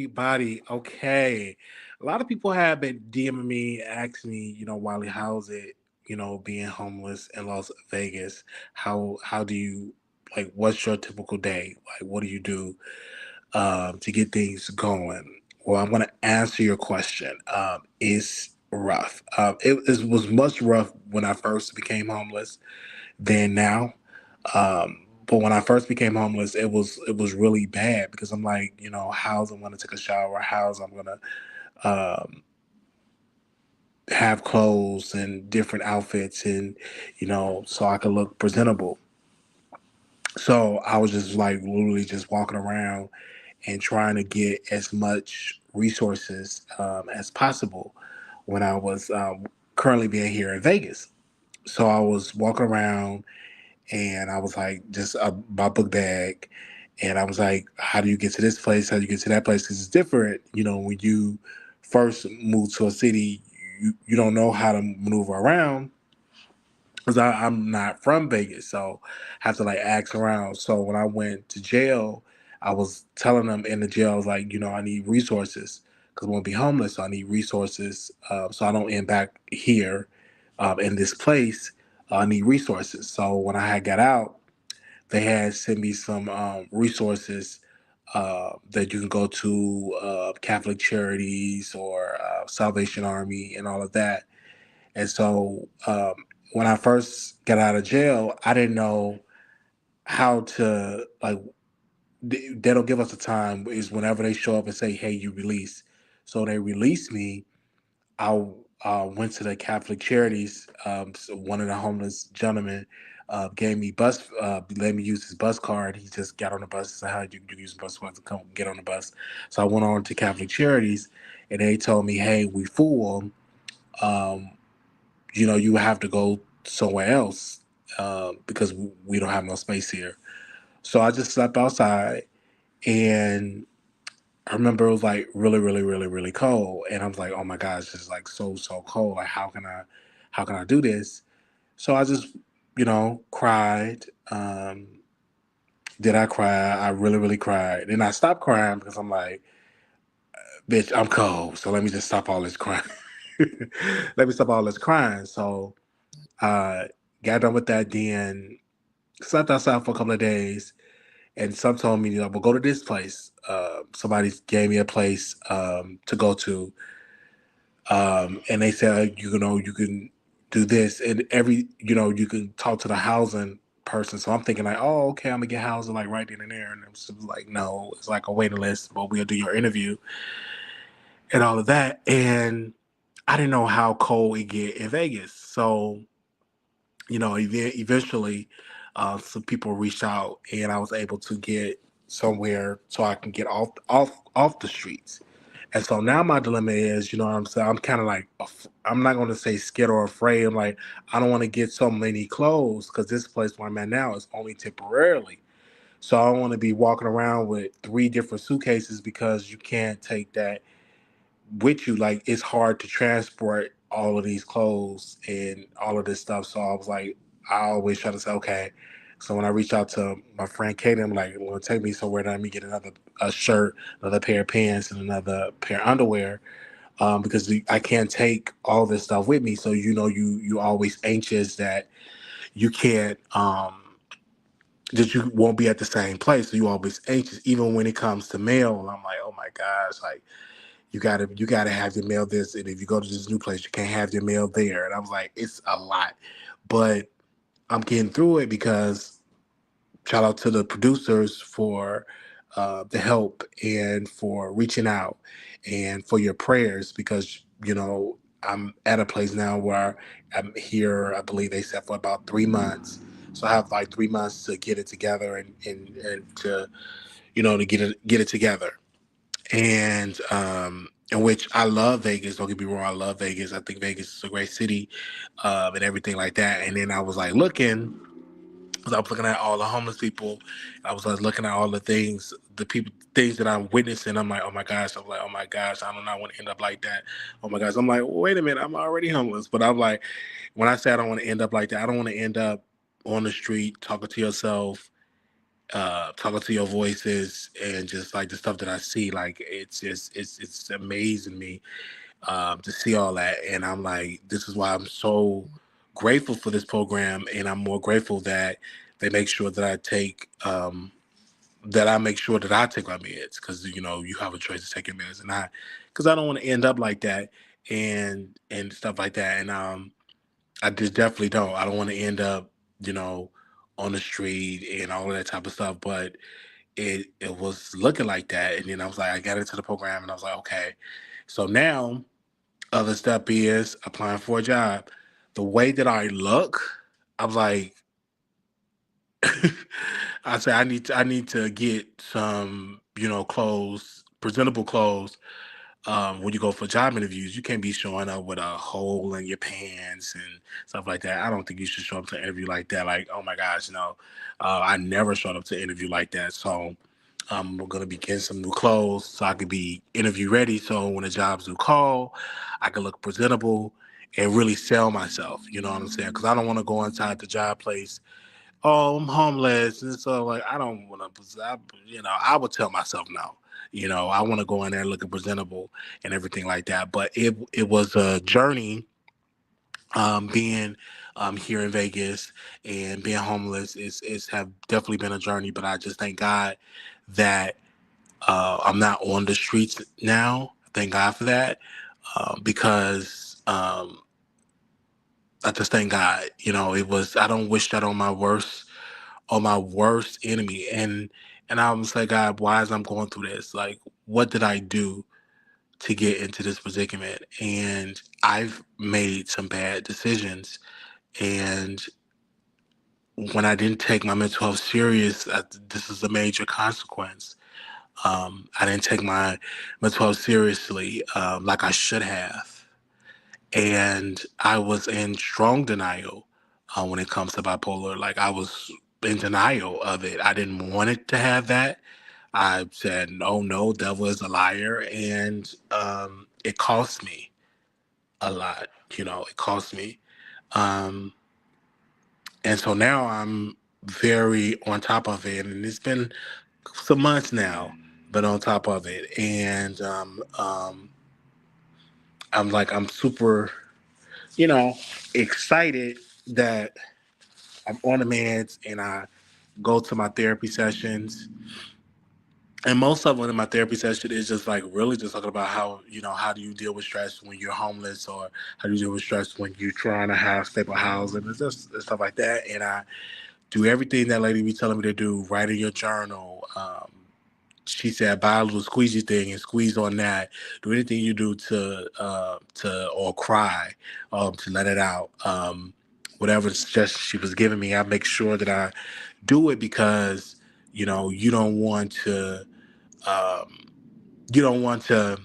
everybody. Okay. A lot of people have been DMing me, asking me, Wiley, how's it, being homeless in Las Vegas? How do you what's your typical day? Like what do you do to get things going? Well, I'm gonna answer your question. It's rough. It was much rough when I first became homeless than now. But when I first became homeless, it was really bad because I'm like, how's I'm gonna take a shower, how's I'm gonna um, have clothes and different outfits, and so I could look presentable. So I was just like literally just walking around and trying to get as much resources as possible when I was currently being here in Vegas. So I was walking around and I was like, just my book bag. And I was like, how do you get to this place? How do you get to that place? Because it's different, when you first move to a city, you don't know how to maneuver around. Because I'm not from Vegas, so I have to like ask around. So when I went to jail, I was telling them in the jail, I was like, I need resources because I'm gonna be homeless, so I need resources so I don't end back here in this place. I need resources. So when I had got out, they had sent me some resources that you can go to Catholic Charities or Salvation Army and all of that. And so when I first got out of jail, I didn't know how to like. They don't give us a time. Is whenever they show up and say, "Hey, you release." So they released me. I went to the Catholic Charities. So one of the homeless gentlemen gave me let me use his bus card. He just got on the bus and said, "How you use the bus card to come get on the bus?" So I went on to Catholic Charities, and they told me, "Hey, we full. Um, you have to go somewhere else because we don't have no space here." So I just slept outside, and I remember it was like really, really, really, really cold, and I was like, "Oh my gosh, it's like so cold. Like, how can I do this?" So I just, cried. Did I cry? I really, really cried. Then I stopped crying because I'm like, "Bitch, I'm cold. So let me just stop all this crying. Let me stop all this crying." So uh, got done with that. Then slept outside for a couple of days, and some told me, well, go to this place. Somebody gave me a place to go to, and they said, you can do this, and you can talk to the housing person. So I'm thinking like, oh, okay, I'm gonna get housing like right then and there, and it's like, no, it's like a waiting list, but we'll do your interview and all of that. And I didn't know how cold it get in Vegas, so eventually, some people reached out, and I was able to get somewhere so I can get off the streets. And so now my dilemma is, what I'm saying, I'm kind of like, I'm not going to say scared or afraid. I'm like, I don't want to get so many clothes because this place where I'm at now is only temporarily. So I don't want to be walking around with three different suitcases because you can't take that with you. Like it's hard to transport all of these clothes and all of this stuff. So I was like, I always try to say, okay. So when I reach out to my friend Katie, I'm like, well, take me somewhere. Let me get another a shirt, another pair of pants, and another pair of underwear. Because I can't take all this stuff with me. So you always anxious that you can't that you won't be at the same place. So you always anxious, even when it comes to mail. And I'm like, oh my gosh, like you gotta have your mail this, and if you go to this new place, you can't have your mail there. And I was like, it's a lot, but I'm getting through it because shout out to the producers for the help and for reaching out and for your prayers because I'm at a place now where I'm here. I believe they said for about 3 months, so I have like 3 months to get it together and to to get it together and in which I love Vegas. Don't get me wrong, I love Vegas. I think Vegas is a great city, and everything like that. And then I was like looking, 'cause I was looking at all the homeless people. I was like looking at all the things, the people, things that I'm witnessing. I'm like, oh my gosh. I'm like, oh my gosh. I do not want to end up like that. Oh my gosh. I'm like, wait a minute. I'm already homeless. But I'm like, when I say I don't want to end up like that, I don't want to end up on the street talking to yourself talking to your voices and just like the stuff that I see, like it's amazing me to see all that, and I'm like, this is why I'm so grateful for this program, and I'm more grateful that they make sure that I make sure that I take my meds, because you have a choice to take your meds, and because I don't want to end up like that and stuff like that, and I just definitely don't. I don't want to end up, you know, on the street and all of that type of stuff. But it was looking like that, and then I was like, I got into the program, and I was like, okay. So now, other step is applying for a job. The way that I look, I'm like, I say I need to get some, clothes, presentable clothes, when you go for job interviews. You can't be showing up with a hole in your pants and stuff like that. I don't think you should show up to an interview like that. Like, oh my gosh, no. I never showed up to an interview like that. So we're gonna be getting some new clothes so I could be interview ready. So when the jobs do call, I can look presentable and really sell myself. You know what I'm saying? Because I don't want to go inside the job place. Oh, I'm homeless, and so like I don't want to. I would tell myself no. I want to go in there looking presentable and everything like that. But it was a journey, being here in Vegas and being homeless is have definitely been a journey. But I just thank God that I'm not on the streets now. Thank God for that, because I just thank God. It was. I don't wish that on my worst enemy, and I was like, God, why is I'm going through this? Like, what did I do to get into this predicament? And I've made some bad decisions, and when I didn't take my mental health serious, this is a major consequence. I didn't take my mental health seriously, like I should have, and I was in strong denial when it comes to bipolar. Like, I was in denial of it. I didn't want it to have that. I said, "Oh no, devil is a liar," and it cost me a lot. It cost me, um, and so now I'm very on top of it, and it's been some months now, but on top of it, and I'm super, you know, excited that I'm on the meds, and I go to my therapy sessions. And most of them in my therapy session is just like really just talking about how do you deal with stress when you're homeless, or how do you deal with stress when you're trying to have stable housing, and just and stuff like that. And I do everything that lady be telling me to do. Write in your journal. She said, buy a little squeegee thing and squeeze on that. Do anything you do to or cry, to let it out. Whatever suggestion she was giving me, I make sure that I do it, because you don't want to um, you don't want to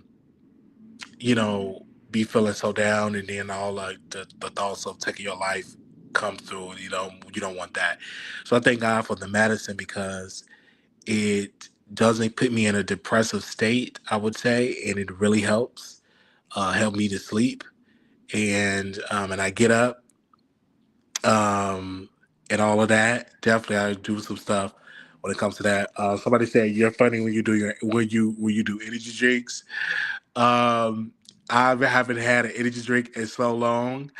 be feeling so down, and then all like the thoughts of taking your life come through. You don't want that. So I thank God for the medicine, because it doesn't put me in a depressive state, I would say, and it really help me to sleep, and I get up, um, and all of that. Definitely, I do some stuff when it comes to that. Somebody said you're funny when you do when you do energy drinks. Um, I haven't had an energy drink in so long,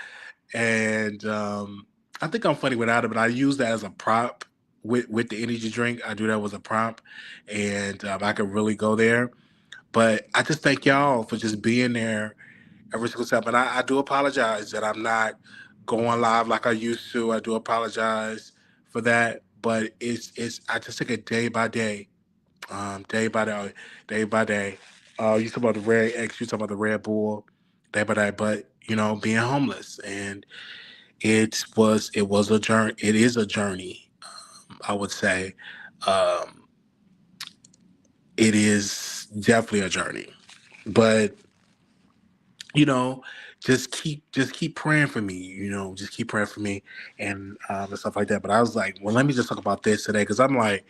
and I think I'm funny without it, but I use that as a prop with the energy drink. I do that as a prop, and I could really go there. But I just thank y'all for just being there every single step. And I do apologize that I'm not going live like I used to. I do apologize for that, but it's I just take it day by day, day by day, day by day. You talk about the Red X, you talk about the Red Bull, day by day. But being homeless, and it was a journey. It is a journey. I would say, um, it is definitely a journey. But you know, just keep praying for me. Just keep praying for me, and stuff like that. But I was like, well, let me just talk about this today, because I'm like,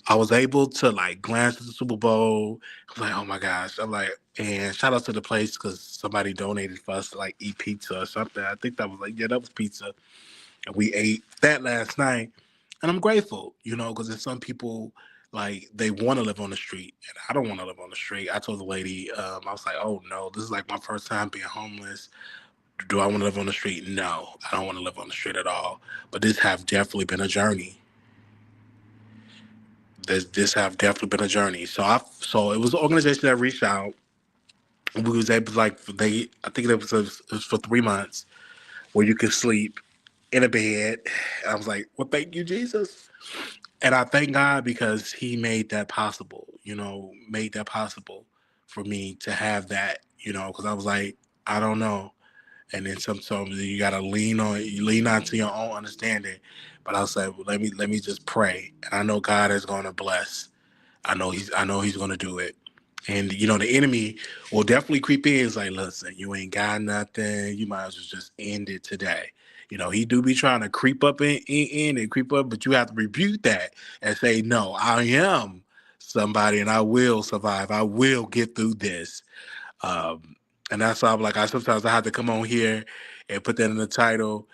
I was able to like glance at the Super Bowl. I'm like, oh my gosh. I'm like, and shout out to the place, because somebody donated for us to like eat pizza or something. I think that was like, yeah, that was pizza. And we ate that last night. And I'm grateful, because there's some people like they want to live on the street, and I don't want to live on the street. I told the lady, I was like, "Oh no, this is like my first time being homeless. Do I want to live on the street? No, I don't want to live on the street at all. But this have definitely been a journey. This have definitely been a journey. So it was an organization that reached out. We was able to, like, I think it was for 3 months where you could sleep in a bed. And I was like, well, thank you, Jesus. And I thank God because He made that possible. Made that possible for me to have that. Because I was like, I don't know. And then sometimes you gotta lean onto your own understanding. But I was like, well, let me just pray, and I know God is gonna bless. I know He's gonna do it. And the enemy will definitely creep in. It's like, listen, you ain't got nothing. You might as well just end it today. He do be trying to creep up in and creep up, but you have to rebuke that and say, no, I am somebody, and I will survive. I will get through this. Um, and that's why I'm like, I sometimes I have to come on here and put that in the title.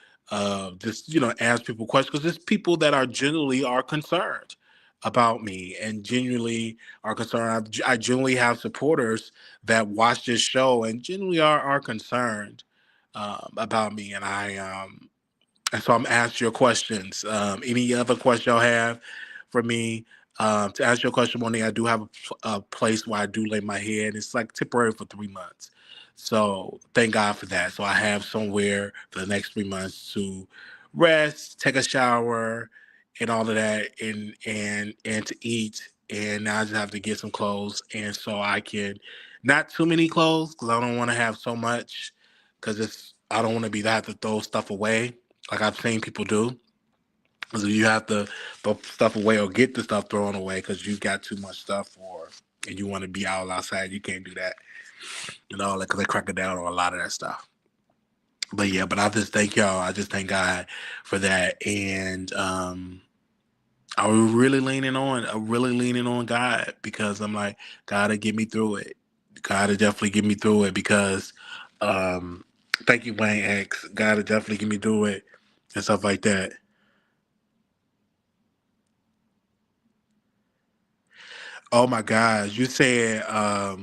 Just ask people questions, because there's people that are concerned about me and genuinely are concerned. I genuinely have supporters that watch this show and genuinely are concerned about me, and so I'm asking your questions. Any other question y'all have for me? To answer your question, Monique, I do have a place where I do lay my head. It's like temporary for 3 months. So thank God for that. So I have somewhere for the next 3 months to rest, take a shower, and all of that, and to eat. And now I just have to get some clothes, and so I can, not too many clothes, because I don't want to have so much, because I don't want to be that to throw stuff away like I've seen people do. So you have to throw stuff away or get the stuff thrown away because you've got too much stuff, and you want to be out outside. You can't do that, like, because they crack it down on a lot of that stuff. But yeah, but I just thank y'all. I just thank God for that, and I'm really leaning on God, because I'm like, God to get me through it. God to definitely get me through it, because um, thank you, Wayne X. God to definitely get me through it and stuff like that. Oh my gosh, you said I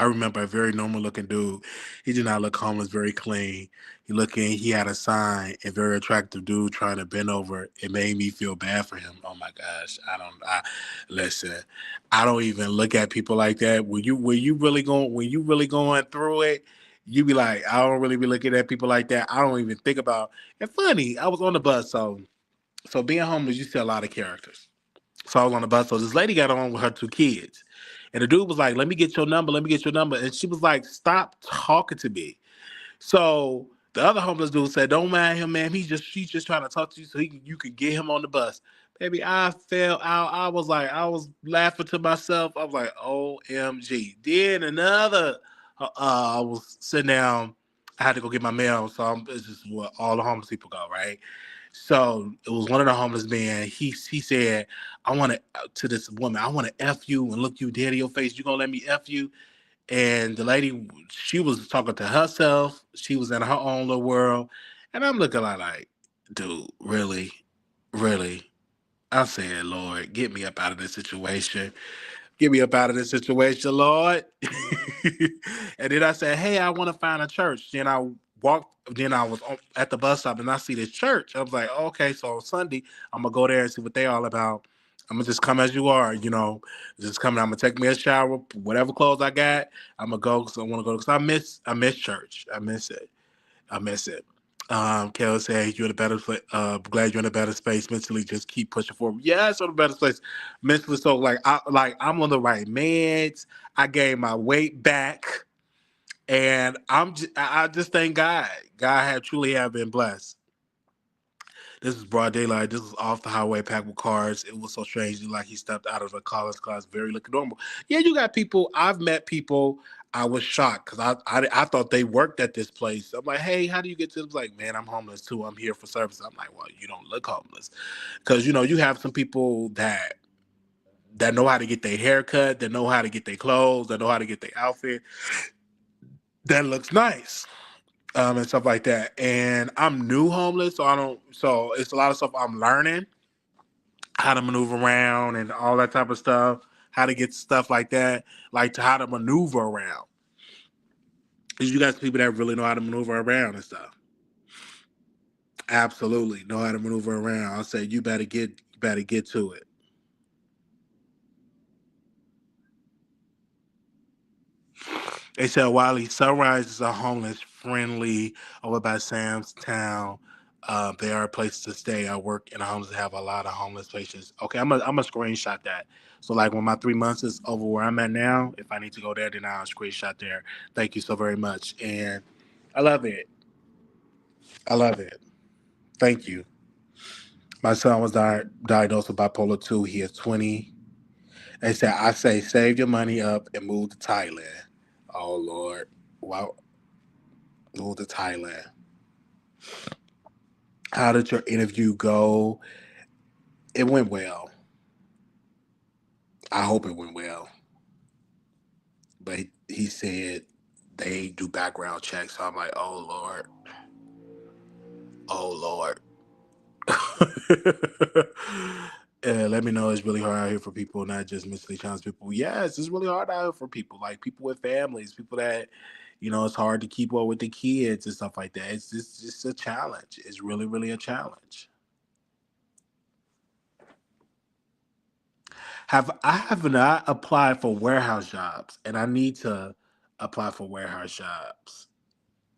remember a very normal looking dude. He did not look homeless, very clean. He had a sign, a very attractive dude trying to bend over. It made me feel bad for him. Oh my gosh. Listen, I don't even look at people like that. When you really going through it, you be like, I don't really be looking at people like that. I don't even think about. And funny, I was on the bus, so being homeless, you see a lot of characters. So I was on the bus. So this lady got on with her 2 kids. And the dude was like, let me get your number. Let me get your number. And she was like, stop talking to me. So the other homeless dude said, don't mind him, man. She's just trying to talk to you so you can get him on the bus. Baby, I fell out. I was laughing to myself. I was like, OMG. Then I was sitting down. I had to go get my mail. So it's just what all the homeless people go, right? So it was one of the homeless men. He said, I want to this woman, I want to F you and look you dead in your face. You gonna let me F you? And the lady, she was talking to herself. She was in her own little world. And I'm looking like, dude, really? Really? I said, Lord, get me up out of this situation. Get me up out of this situation, Lord. And then I said, hey, I want to find a church. Then I was at the bus stop and I see this church. I was like, okay, so on Sunday, I'm going to go there and see what they all about. I'm going to just come as you are, just coming. I'm going to take me a shower, whatever clothes I got. I'm going to go because I want to go because I miss church. I miss it. I miss it. Kel said you're in a better place. Glad you're in a better space mentally. Just keep pushing forward. Yes, I'm in a better place mentally. So I'm on the right meds. I gained my weight back, and I just thank God. God had truly have been blessed. This is broad daylight. This was off the highway packed with cars. It was so strange. Like he stepped out of a college class, very looking normal. Yeah, you got people. I've met people. I was shocked because I thought they worked at this place. I'm like, hey, how do you get to this? Like, man, I'm homeless too. I'm here for service. I'm like, well, you don't look homeless. Because, you have some people that know how to get their haircut, that know how to get their clothes, that know how to get their outfit. That looks nice. and stuff like that. And I'm new homeless, so I don't. So it's a lot of stuff I'm learning how to maneuver around and all that type of stuff. How to get stuff like that, like to how to maneuver around. Because you got people that really know how to maneuver around and stuff. Absolutely know how to maneuver around. I'll say you better get to it. They said Wiley Sunrise is a homeless friendly over by Sam's Town. They are a place to stay. I work in a homeless have a lot of homeless patients. Okay, I'm a screenshot that. So like when my 3 months is over where I'm at now, if I need to go there, then I'll screenshot there. Thank you so very much. And I love it. I love it. Thank you. My son was diagnosed with bipolar 2. He is 20. They said, I say, save your money up and move to Thailand. Oh, Lord. Wow. Move to Thailand. How did your interview go? It went well. I hope it went well. But he said they do background checks. So I'm like, oh, Lord. Oh, Lord. And let me know it's really hard out here for people, not just mentally challenged people. Yes, it's really hard out here for people, like people with families, people that, it's hard to keep up with the kids and stuff like that. It's just a challenge. It's really, really a challenge. I have not applied for warehouse jobs, and I need to apply for warehouse jobs.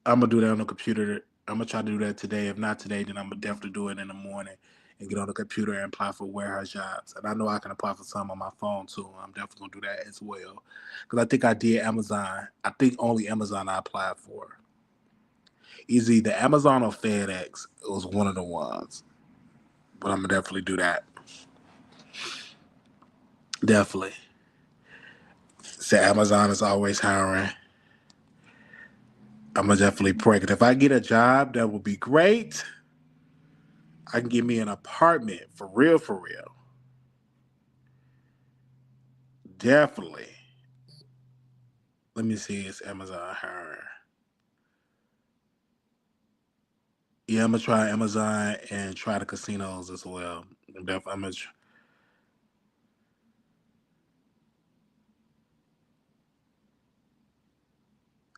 I'm gonna do that on the computer. I'm gonna try to do that today. If not today, then I'm gonna definitely do it in the morning and get on the computer and apply for warehouse jobs. And I know I can apply for some on my phone too. I'm definitely gonna do that as well because I think I did Amazon. I think only Amazon I applied for. Is either Amazon or FedEx. It was one of the ones, but I'm gonna definitely do that. Definitely. Say Amazon is always hiring. I'm gonna definitely pray. 'Cause if I get a job, that would be great. I can get me an apartment for real, for real. Definitely. Let me see. It's Amazon hiring. Yeah, I'm gonna try Amazon and try the casinos as well. I'm gonna.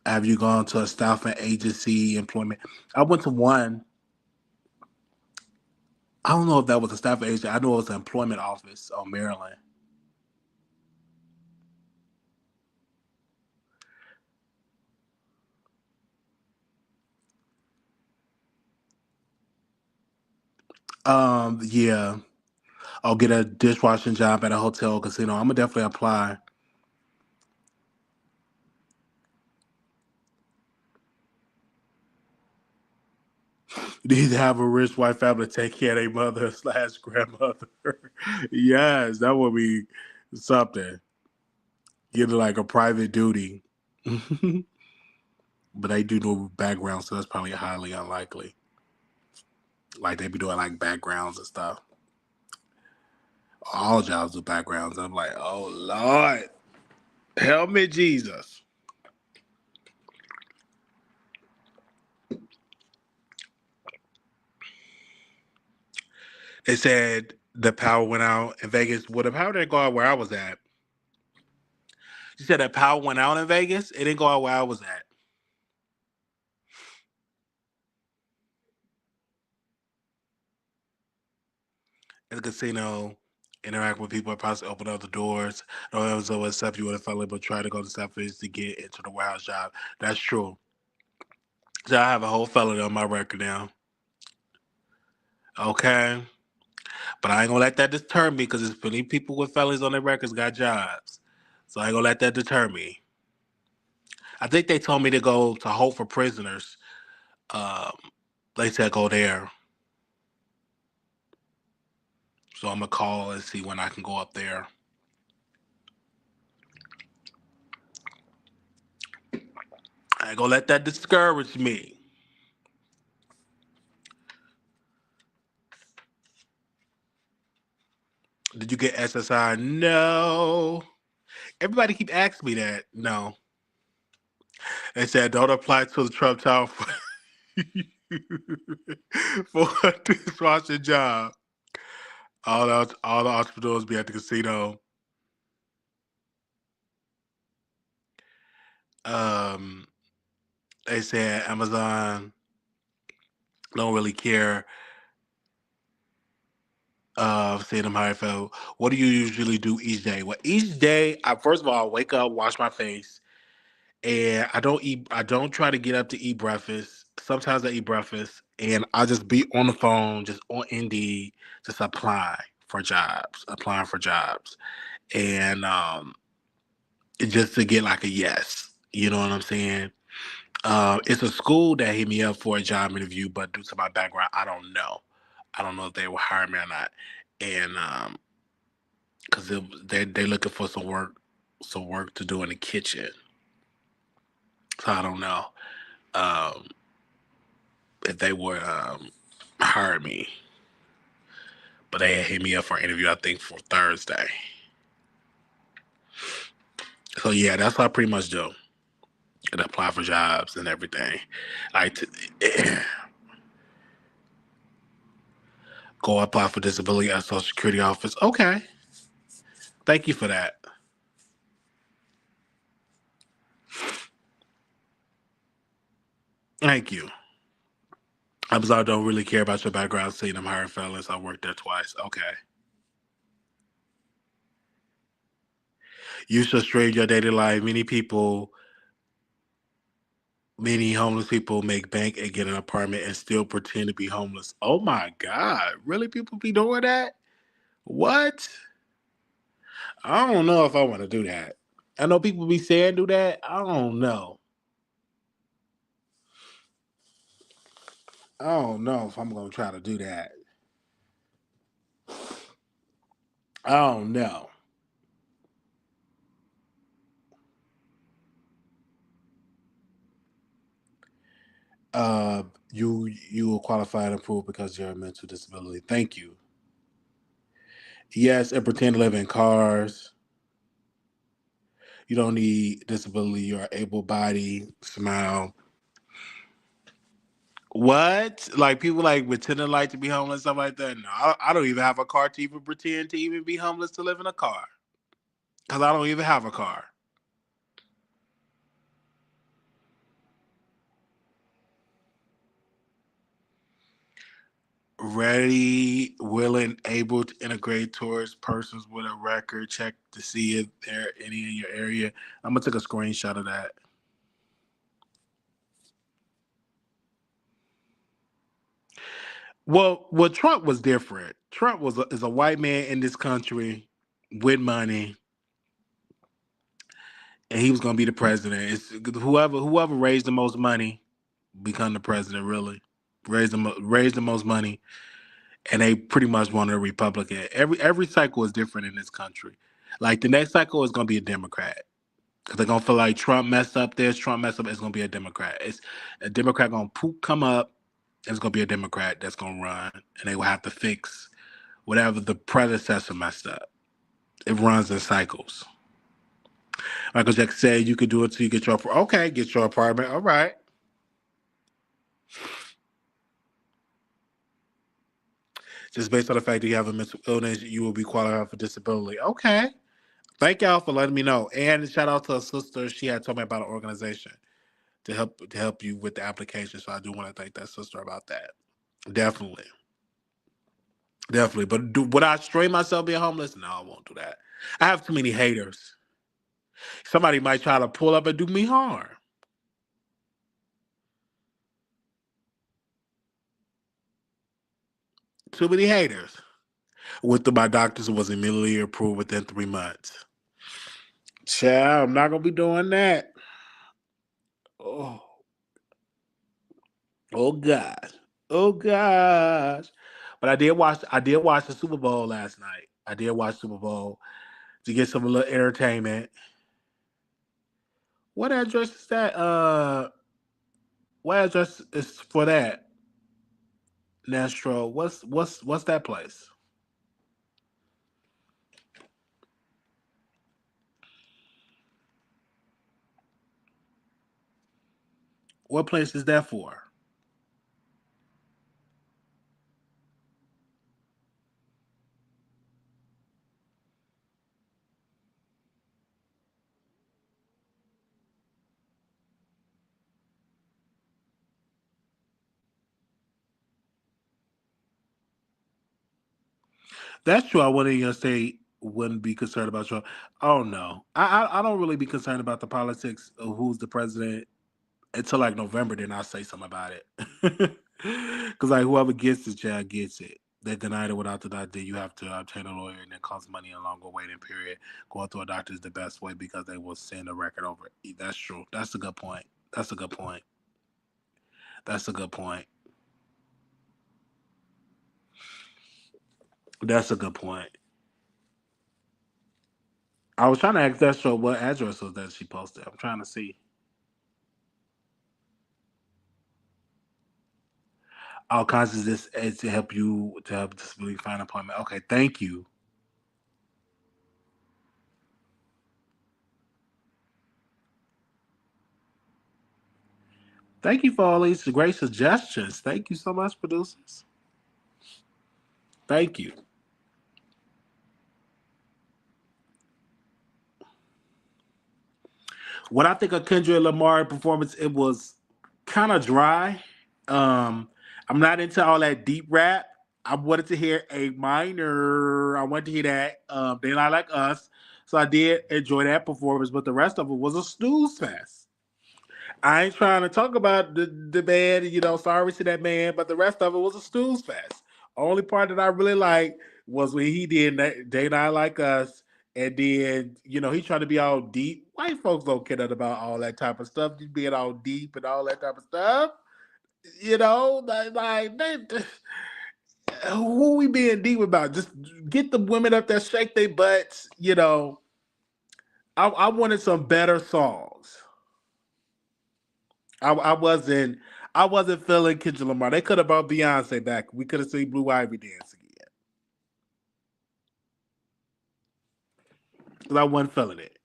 Have you gone to a staffing agency employment? I went to one. I don't know if that was a staffing agency. I know it was an employment office on Maryland. Yeah. I'll get a dishwashing job at a hotel casino. I'm gonna definitely apply. You need to have a rich white family take care of their mother slash grandmother. Yes, that would be something. Get like a private duty. But they do no background, so that's probably highly unlikely. Like they be doing like backgrounds and stuff. All jobs do backgrounds. I'm like, oh Lord, help me, Jesus. They said the power went out in Vegas. Well, the power didn't go out where I was at. You said that power went out in Vegas. It didn't go out where I was at. At the casino, interact with people, possibly open up the doors. No one was always accept you with a felony, but try to go to South Philly to get into the warehouse job. That's true. So I have a whole felony on my record now. Okay. But I ain't gonna let that deter me because there's plenty of people with felonies on their records got jobs. So I ain't gonna let that deter me. I think they told me to go to Hope for Prisoners. Um, they said go there. So I'm gonna call and see when I can go up there. I ain't gonna let that discourage me. Did you get SSI? No. Everybody keep asking me that. No. They said don't apply to the Trump Tower. for a dishwashing job. All the entrepreneurs be at the casino. Um, they said Amazon don't really care. Seeing them how I felt. What do you usually do each day? Well, each day, I first of all wake up, wash my face, and I don't eat. I don't try to get up to eat breakfast. Sometimes I eat breakfast, and I just be on the phone, just on Indeed, just applying for jobs, and just to get like a yes. You know what I'm saying? It's a school that hit me up for a job interview, but due to my background, I don't know. I don't know if they will hire me or not, and because they looking for some work to do in the kitchen. So I don't know um, if they would hire me, but they had hit me up for an interview. I think for Thursday. So yeah, that's what I pretty much do. And apply for jobs and everything. Like go apply for disability at Social Security office. Okay, thank you for that. Thank you. I don't really care about your background. Seeing them hiring fellas. I worked there twice. Okay. You should stream your daily life. Many homeless people make bank and get an apartment and still pretend to be homeless. Oh my God. Really? People be doing that? What? I don't know if I want to do that. I know people be saying do that. I don't know. I don't know if I'm going to try to do that. I don't know. Uh, you will qualify and improve because you're a mental disability. Thank you. Yes, and pretend to live in cars. You don't need disability. You're able body. Smile. What? Like people like pretending like to be homeless, stuff like that. No, I don't even have a car to even pretend to even be homeless to live in a car because I don't even have a car. Ready, willing, able to integrate towards persons with a record check to see if there any in your area. I'm gonna take a screenshot of that. Well, Trump was different. Trump is a white man in this country with money, and he was gonna be the president. It's whoever raised the most money become the president. Really, raised the most money, and they pretty much wanted a Republican. Every cycle is different in this country. Like the next cycle is gonna be a Democrat because they're gonna feel like Trump messed up this, Trump messed up. It's gonna be a Democrat. It's a Democrat gonna poop come up. It's gonna be a Democrat that's gonna run, and they will have to fix whatever the predecessor messed up. It runs in cycles. Michael Jackson said you could do it till you get your okay, get your apartment. All right. Just based on the fact that you have a mental illness, you will be qualified for disability. Okay. Thank y'all for letting me know. And shout out to a sister. She had told me about an organization to help you with the application. So I do want to thank that sister about that. Definitely. Definitely. But would I strain myself being homeless? No, I won't do that. I have too many haters. Somebody might try to pull up and do me harm. Too many haters. Went to my doctors and was immediately approved within 3 months. Child, I'm not gonna be doing that. Oh, oh gosh. Oh gosh. But I did watch the Super Bowl last night. I did watch Super Bowl to get some little entertainment. What address is that? What address is for that? Nastro. What's that place? What place is that for? That's true. I wouldn't even say wouldn't be concerned about Trump. Oh no, I don't really be concerned about the politics of who's the president until like November. Then I'll say something about it. Because like whoever gets the job gets it. They denied it without the doctor. You have to obtain a lawyer, and it costs money and a longer waiting period. Going to a doctor is the best way because they will send a record over. That's true. That's a good point. That's a good point. That's a good point. That's a good point. I was trying to ask that show what address was that she posted. I'm trying to see. All kinds of this is to help disability find employment. Okay, thank you. Thank you for all these great suggestions. Thank you so much, producers. Thank you. When I think of Kendrick Lamar performance, it was kind of dry. I'm not into all that deep rap. I wanted to hear a minor. I wanted to hear that. They not like us, so I did enjoy that performance. But the rest of it was a snooze fest. I ain't trying to talk about the band, sorry to that man, but the rest of it was a snooze fest. Only part that I really liked was when he did They Not Like Us, and then, he trying to be all deep. White folks don't care nothing about all that type of stuff, just being all deep and all that type of stuff. Who we being deep about? Just get the women up there, shake their butts, I wanted some better songs. I wasn't feeling Kendrick Lamar. They could have brought Beyonce back. We could have seen Blue Ivy dance again. Because I wasn't feeling it.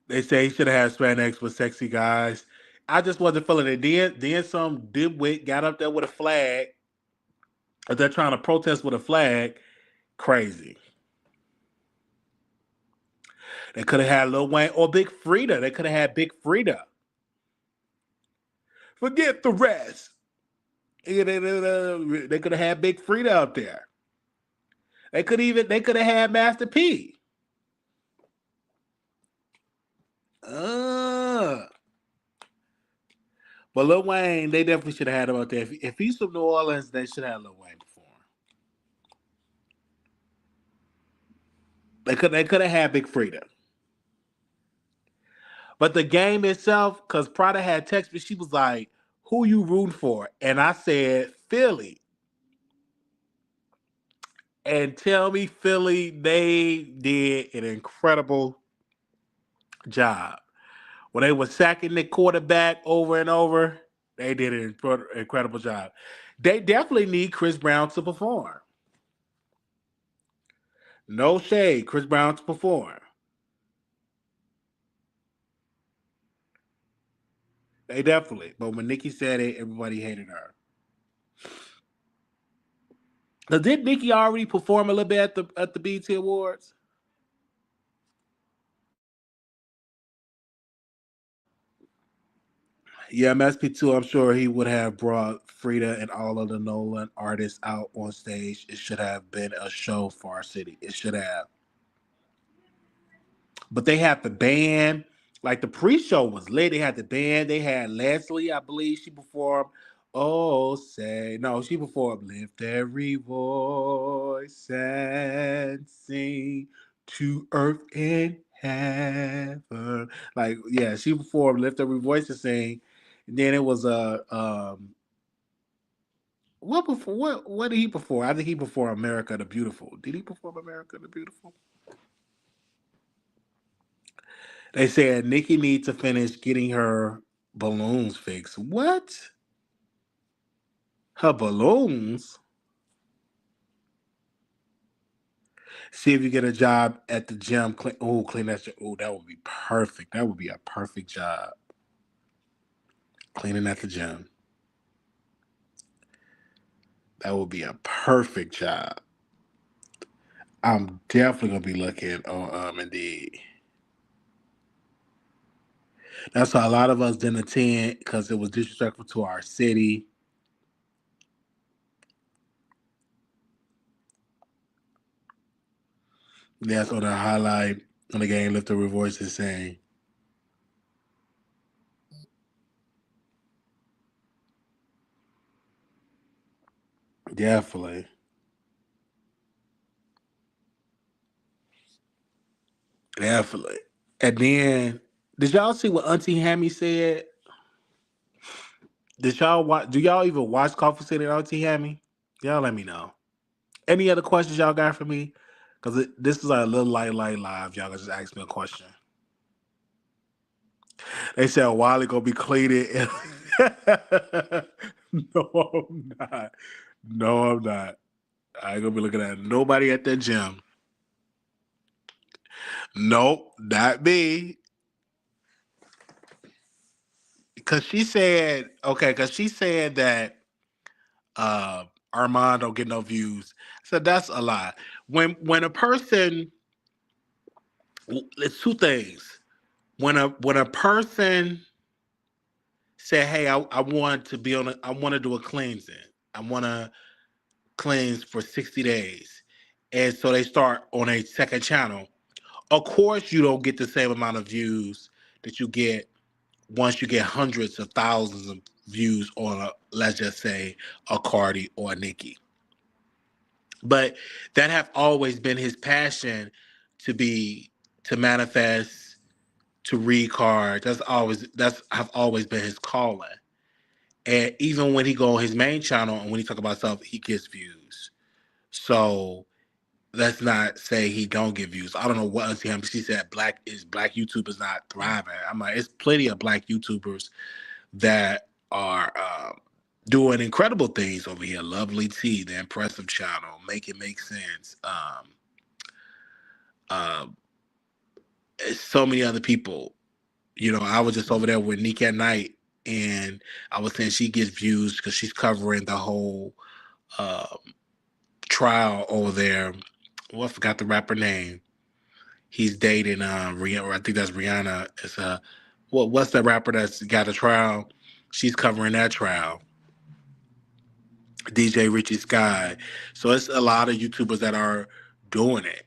They say he should have had Spanx with sexy guys. I just wasn't feeling it. Then some dimwit got up there with a flag. If they're trying to protest with a flag, crazy. They could have had Lil Wayne or Big Frida. They could have had Big Frida. Forget the rest. They could have had Big Frida up there. They could have had Master P. Uh, but Lil Wayne, they definitely should have had him out there. If he's from New Orleans, they should have Lil Wayne perform. They could have had Big Frida. But the game itself, because Prada had text me, she was like, "Who you rooting for?" And I said Philly. And tell me, Philly, they did an incredible job. When they were sacking the quarterback over and over, they did an incredible job. They definitely need Chris Brown to perform. No shade, Chris Brown to perform. They definitely. But when Nikki said it, everybody hated her. Now, did Nikki already perform a little bit at the BT Awards? Yeah, MSP2, I'm sure he would have brought Frida and all of the Nolan artists out on stage. It should have been a show for our city. It should have. But they had the band. Like the pre-show was lit. They had the band. They had Leslie, I believe she performed. Oh, say no, she performed "Lift Every Voice and Sing to Earth in Heaven." Like, yeah, she performed "Lift Every Voice and Sing." And then it was a what before what did he perform? I think he performed "America the Beautiful." Did he perform "America the Beautiful"? They said Nikki needs to finish getting her balloons fixed. What? Her balloons? See if you get a job at the gym. Clean that shit. Oh, that would be perfect. That would be a perfect job. Cleaning at the gym. That would be a perfect job. I'm definitely gonna be looking on Indeed. That's why a lot of us didn't attend because it was disrespectful to our city. That's on the highlight on the game. Lift up your voices saying, definitely, definitely. And then, did y'all see what Auntie Hammy said? Did y'all watch? Do y'all even watch Coffee City and Auntie Hammy? Y'all let me know. Any other questions y'all got for me? Because this is like a little light live. Y'all can just ask me a question. They said Wiley gonna be cleaning. No, I'm not. No, I'm not. I ain't gonna be looking at nobody at the gym. Nope, not me. Cause she said, okay, cause she said that uh Armand don't get no views. So that's a lie. When a person, it's two things. When a person say, hey, I want to be on I want to do a cleansing. I want to cleanse for 60 days. And so they start on a second channel. Of course, you don't get the same amount of views that you get once you get hundreds of thousands of views on a, let's just say, a Cardi or a Nicki. But that have always been his passion to be to manifest, to read cards. That's have always been his calling. And even when he go on his main channel and when he talk about stuff, he gets views. So let's not say he don't get views. I don't know what else him. She said black YouTubers not thriving. I'm like, it's plenty of black YouTubers that are doing incredible things over here. Lovely T, the impressive channel, make it make sense. Uh, so many other people. You know, I was just over there with Nick at night, and I was saying she gets views because she's covering the whole uh, trial over there. Well, I forgot the rapper name. He's dating Rihanna. I think that's Rihanna. It's what's that rapper that's got a trial? She's covering that trial. DJ Richie Sky. So it's a lot of YouTubers that are doing it.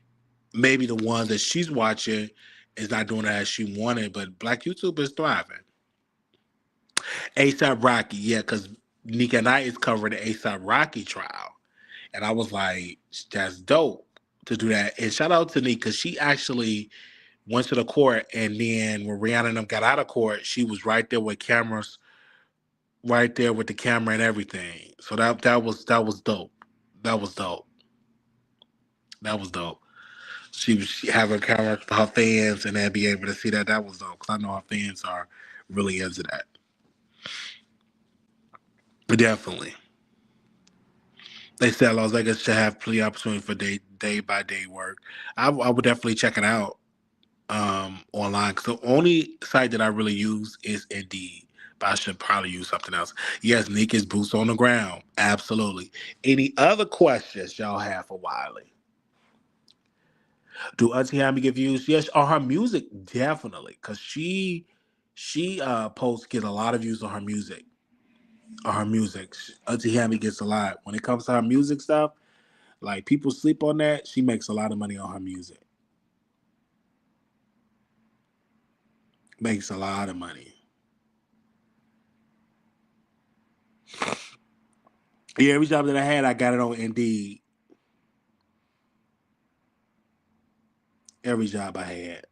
Maybe the ones that she's watching is not doing it as she wanted, but black YouTube is thriving. ASAP Rocky, yeah, because Nika Knight is covering the ASAP Rocky trial. And I was like, that's dope to do that. And shout out to Nika, because she actually went to the court, and then when Rihanna and them got out of court, she was right there with cameras, right there with the camera and everything. So that was dope. That was dope. That was dope. She was having cameras for her fans, and then be able to see that. That was dope because I know her fans are really into that. But definitely, they said Las Vegas should have plenty of opportunity for day by day work. I would definitely check it out online. Because the only site that I really use is Indeed. But I should probably use something else. Yes, Nick is boots on the ground. Absolutely. Any other questions y'all have for Wiley? Do Auntie Hammy get views? Yes, on her music, definitely. Cause she posts get a lot of views on her music. On her music. Auntie Hammy gets a lot. When it comes to her music stuff, like people sleep on that, she makes a lot of money on her music. Makes a lot of money. Yeah, every job that I had, I got it on Indeed. Every job I had.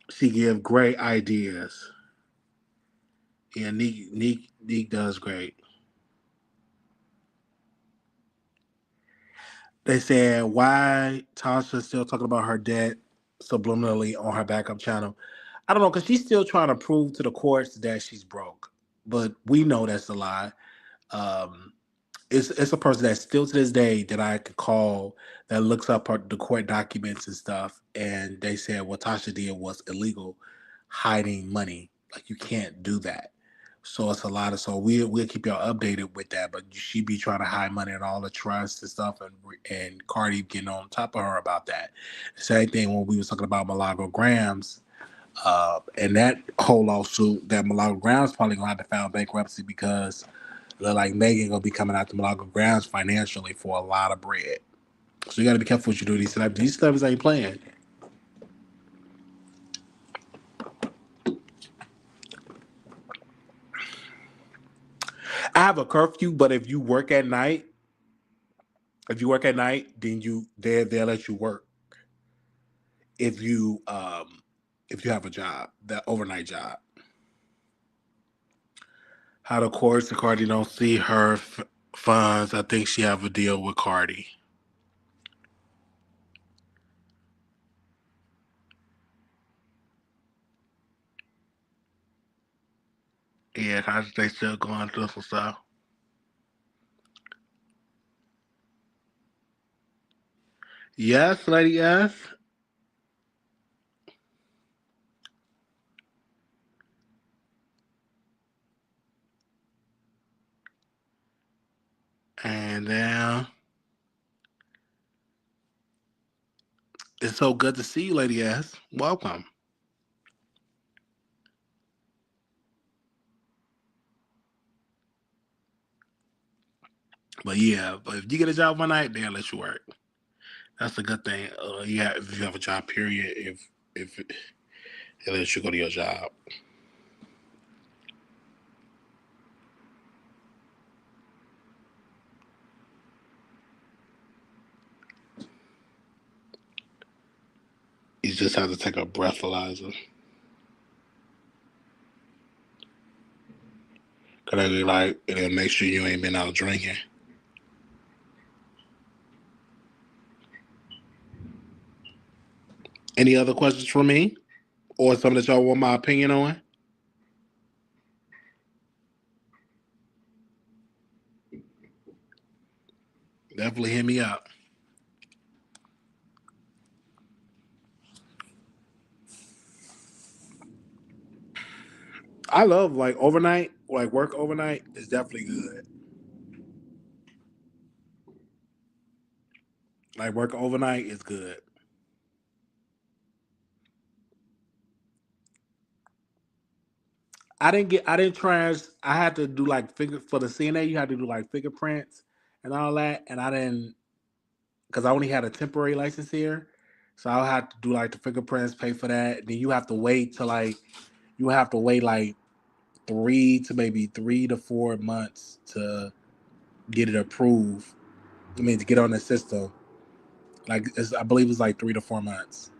She give great ideas. Yeah, Neek does great. They said why Tasha's still talking about her debt subliminally on her backup channel. I don't know, because she's still trying to prove to the courts that she's broke. But we know that's a lie. Um, it's a person that still to this day that I could call that looks up the court documents and stuff, and they said what Tasha did was illegal, hiding money. Like you can't do that. So it's a lot of so we'll keep y'all updated with that. But she be trying to hide money in all the trusts and stuff, and Cardi getting on top of her about that. Same thing when we was talking about Milagro Grams, and that whole lawsuit that Milagro Grams probably gonna have to file bankruptcy because look like Megan gonna be coming out to Milagro Grams financially for a lot of bread. So you got to be careful what you do. These celebrities ain't playing. I have a curfew, but if you work at night, then they'll let you work if you have a job, that overnight job. How the courts and Cardi don't see her funds. I think she have a deal with Cardi. Yeah, they still going through some stuff. Yes, lady. Yes, and it's so good to see you, lady. Yes, welcome. But yeah, but if you get a job one night, they'll let you work. That's a good thing. Yeah, if you have a job, period. If it lets you go to your job, you just have to take a breathalyzer. Cause it'll make sure you ain't been out drinking. Any other questions for me, or something that y'all want my opinion on? Definitely hit me up. I love overnight, work overnight is definitely good. Like work overnight is good. I didn't trans. I had to do for the CNA. You had to do fingerprints and all that, and I didn't because I only had a temporary license here, so I had to do the fingerprints, pay for that. Then you have to wait till you have to wait 3 to 4 months to get it approved. I mean to get on the system. I believe it's 3 to 4 months.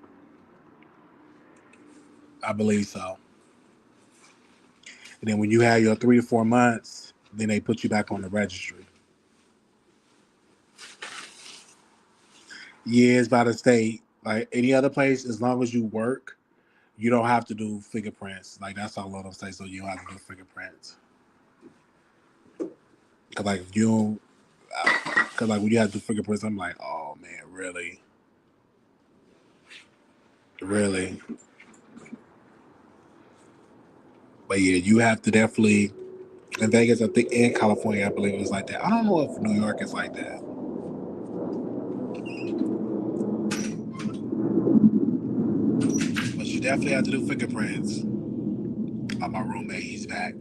I believe so. And then when you have your 3 to 4 months, then they put you back on the registry. Yeah, it's by the state. Like any other place, as long as you work, you don't have to do fingerprints. That's all of them say. So you don't have to do fingerprints. Cause if you, cause when you have to do fingerprints, I'm like, oh man, really, really. But yeah, you have to definitely. In Vegas, I think in California, I believe it was like that. I don't know if New York is like that, but you definitely have to do fingerprints. My roommate, he's back.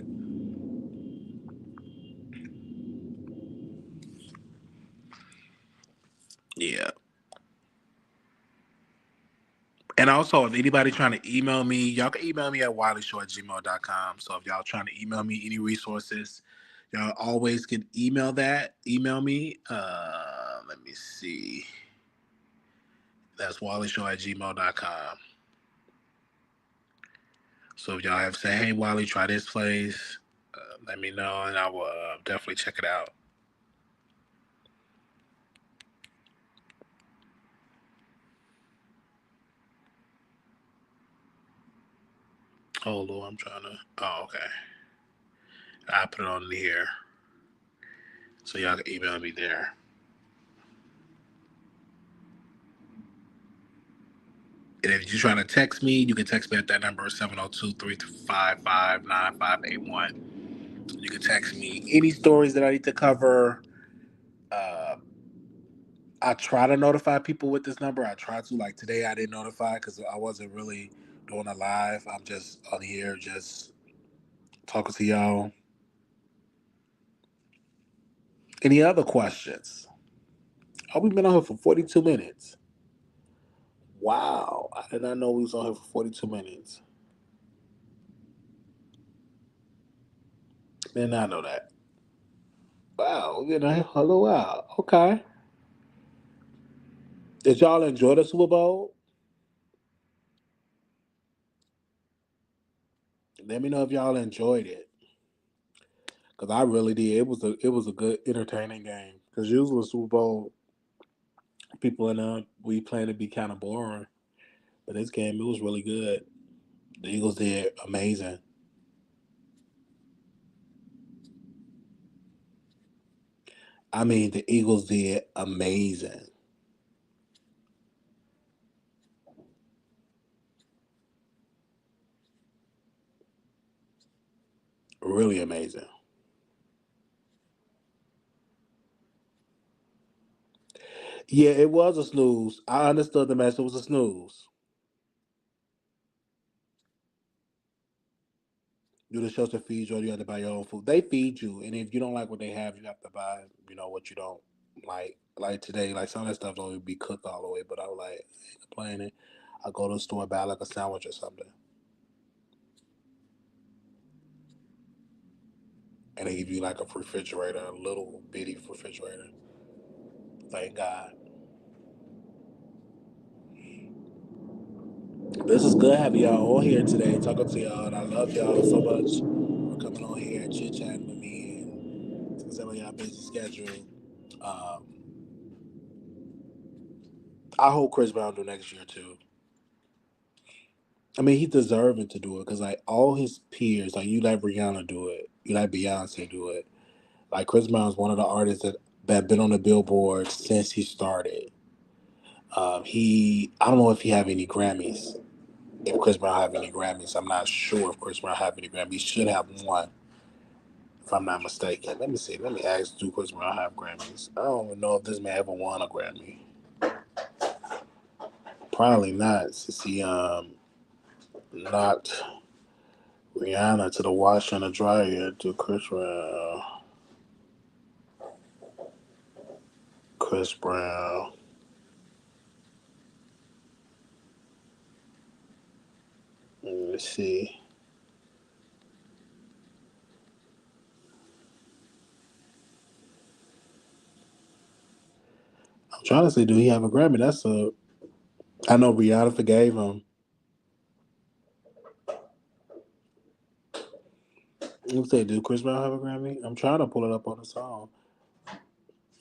Yeah. And also, if anybody trying to email me, y'all can email me at wileyshow@gmail.com. So if y'all trying to email me any resources, y'all always can email me. Let me see. That's wileyshow@gmail.com. So if y'all have say, hey, Wiley, try this place, let me know, and I will definitely check it out. Oh, Lord, I'm trying to. Oh, okay. I put it on here. So y'all can email me there. And if you're trying to text me, you can text me at that number 702-355-9581. You can text me any stories that I need to cover. Uh, I try to notify people with this number. I try to. Like today, I didn't notify because I wasn't really doing a live. I'm just on here, just talking to y'all. Any other questions? Oh, we've been on here for 42 minutes. Wow. I did not know we was on here for 42 minutes. Did not know that. Wow. We've been on here for a little while. Okay. Did y'all enjoy the Super Bowl? Let me know if y'all enjoyed it. Because I really did. It was a good entertaining game. Because usually Super Bowl people in we plan to be kind of boring. But this game it was really good. The Eagles did amazing. I mean the Eagles did amazing. Really amazing. Yeah, it was a snooze. I understood the match. It was a snooze. Do the shelter feed you, or you have to buy your own food. They feed you, and if you don't like what they have, you have to buy. You know what you don't like. Like today, like some of that stuff don't even be cooked all the way. But I was like, I ain't complaining. I go to the store buy like a sandwich or something, and they give you like a refrigerator, a little bitty refrigerator. Thank God. This is good having y'all on here today, talking to y'all, and I love y'all so much for coming on here and chit chatting with me and taking some of y'all busy schedule. Um, I hope Chris Brown do next year too. I mean, he's deserving to do it because like all his peers, like you let Rihanna do it, you let Beyonce do it. Like Chris Brown's one of the artists that been on the Billboard since he started. I don't know if he have any Grammys. If Chris Brown have any Grammys, I'm not sure if Chris Brown have any Grammys. He should have one, if I'm not mistaken. Let me see. Let me ask. Do Chris Brown have Grammys? I don't even know if this man ever won a Grammy. Probably not, since he knocked Rihanna to the washer and the dryer to Chris Brown. Chris Brown. Let's see. I'm trying to say, do he have a Grammy? That's a. I know Rihanna forgave him. Let me say, do Chris Brown have a Grammy? I'm trying to pull it up on the song.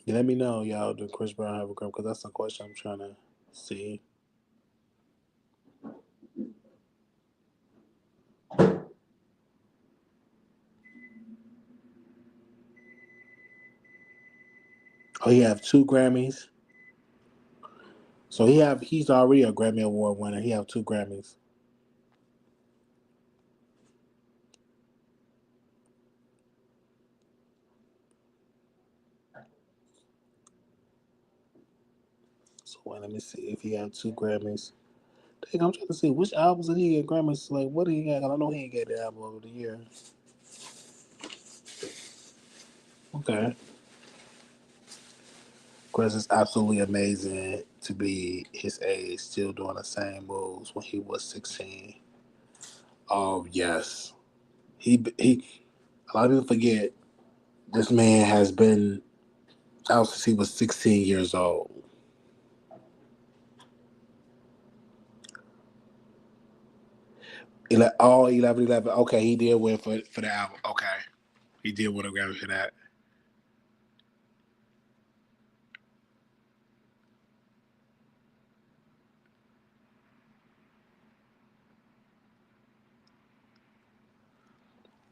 Yeah, let me know, y'all. Do Chris Brown have a Grammy? Because that's the question I'm trying to see. Oh, he have two Grammys. So he's already a Grammy Award winner. He have two Grammys. So wait, let me see if he have two Grammys. Dang, I'm trying to see which albums did he get Grammys. Like, what did he get? I know he ain't get the album of the year. Okay. Chris is absolutely amazing to be his age, still doing the same moves when he was 16. Oh yes, he. A lot of people forget this man has been out since he was 16 years old. Oh, 11, 11. Okay, he did win for the album. Okay, he did win a Grammy for that.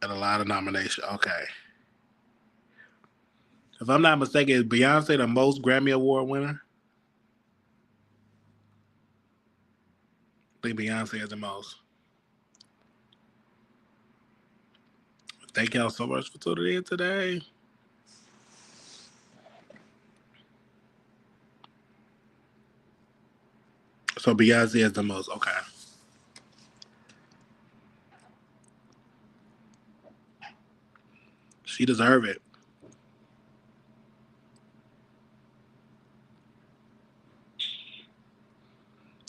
And a lot of nomination. Okay, if I'm not mistaken, is Beyonce the most Grammy Award winner? I think Beyonce is the most. Thank y'all so much for tuning in today. So Beyonce is the most okay. She deserve it.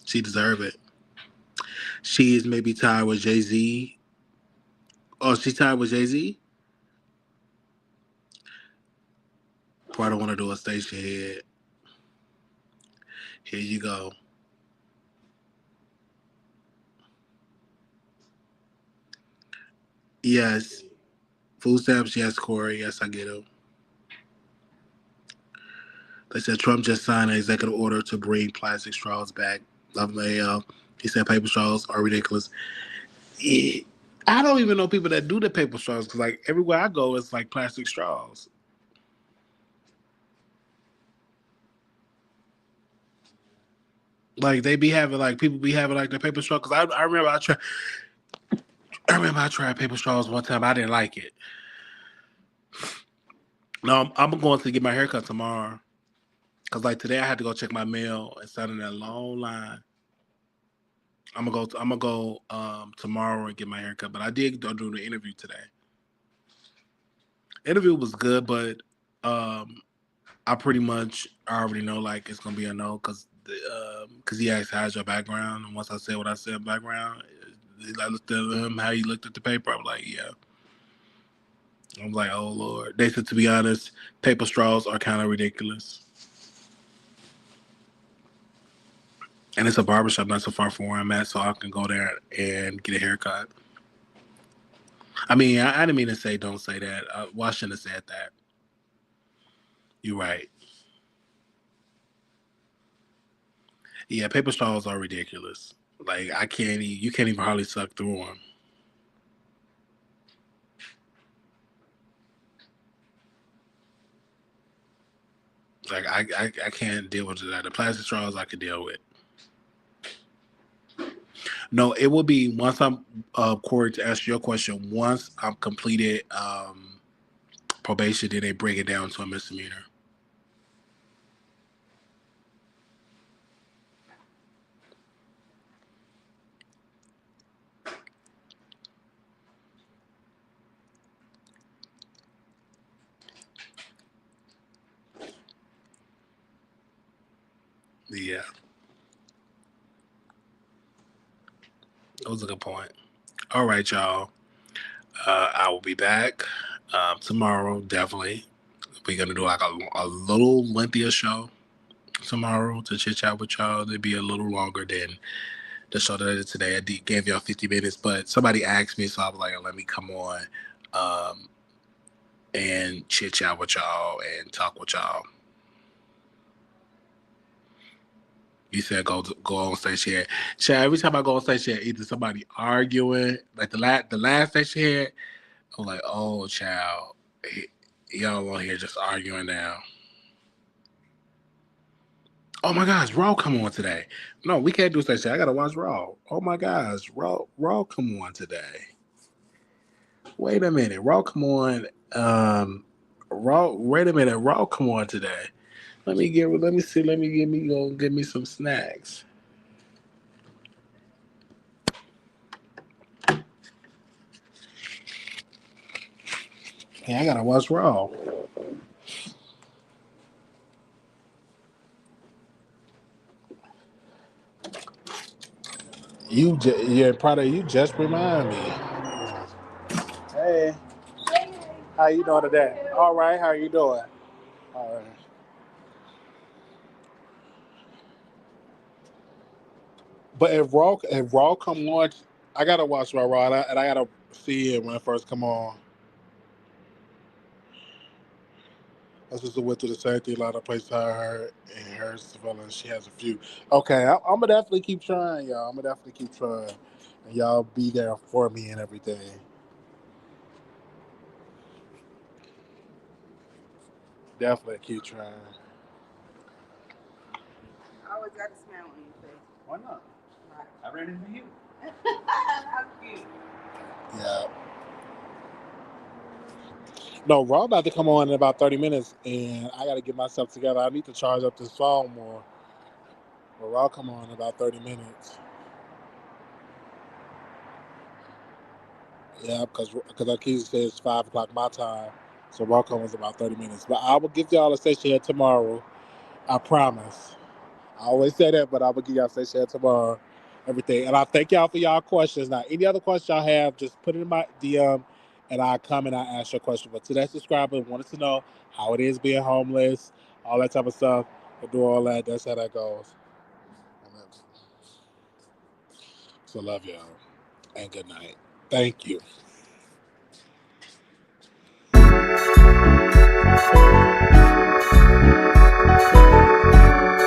She deserve it. She is maybe tied with Jay Z. Oh, she tied with Jay Z. Part I want to do a station head. Here you go. Yes. Food stamps, yes, Corey. Yes, I get them. They said Trump just signed an executive order to bring plastic straws back. Love Mayo. He said paper straws are ridiculous. Yeah. I don't even know people that do the paper straws because, like, everywhere I go, it's like plastic straws. Like, they be having, like, people be having, like, the paper straw. Because I remember I tried paper straws one time. I didn't like it. No, I'm going to get my haircut tomorrow. Because, like, today I had to go check my mail and stand in that long line. I'm gonna go tomorrow and get my haircut. But I did go do the interview today. Interview was good, but um, I pretty much already know like it's gonna be a no because he asked how's your background, and once I said what I said background, I looked at him how he looked at the paper. I'm like, yeah. I'm like, oh Lord. They said to be honest, paper straws are kind of ridiculous, and it's a barbershop not so far from where I'm at, so I can go there and get a haircut. I mean, I didn't mean to say don't say that. Well, I shouldn't have said that. You're right. Yeah, paper straws are ridiculous. Like I can't, you can't even hardly suck through them. Like I can't deal with that. The plastic straws I could deal with. No, it will be once I'm Corey to answer your question. Once I'm completed probation, then they bring it down to a misdemeanor. Yeah, that was a good point. All right, y'all. I will be back tomorrow. Definitely, we're gonna do like a little lengthier show tomorrow to chit chat with y'all. It'll be a little longer than the show that I did today. Gave y'all 50 minutes, but somebody asked me, so I was like, let me come on um, and chit chat with y'all and talk with y'all. You said go on stage here. Chad, every time I go on stage here, either somebody arguing, like the last stage here, I'm like, oh, child, y'all on here just arguing now. Oh my gosh, Raw come on today. No, we can't do stage here. I gotta watch Raw. Oh my gosh, Raw come on today. Wait a minute, Raw come on. Raw. Wait a minute, Raw come on today. Let me see. Let me go get me some snacks. Yeah, I gotta watch Raw. Yeah, probably you just remind me. Hey, how you doing today? All right, how you doing? All right. But if Raw come on, I gotta watch Raw, and I gotta see it when it first come on. That's just went through the same thing. A lot of places I heard and her Savannah, she has a few. Okay, I'm gonna definitely keep trying, y'all. I'm gonna definitely keep trying, and y'all be there for me and everything. Definitely keep trying. I always got a smile on your face. Why not? Right. I ran into you. How cute. Yeah. No, Raw about to come on in about 30 minutes, and I got to get myself together. I need to charge up this phone more. But Raw come on in about 30 minutes. Yeah, because Akisa says 5 o'clock my time, so Raw comes in about 30 minutes. But I will give y'all a station here tomorrow. I promise. I always say that, but I will give y'all a station here tomorrow. Everything, and I thank y'all for y'all questions. Now, any other questions y'all have, just put it in my DM, and I come and I ask your question. But to that subscriber, wanted to know how it is being homeless, all that type of stuff, and do all that. That's how that goes. So love y'all, and good night. Thank you.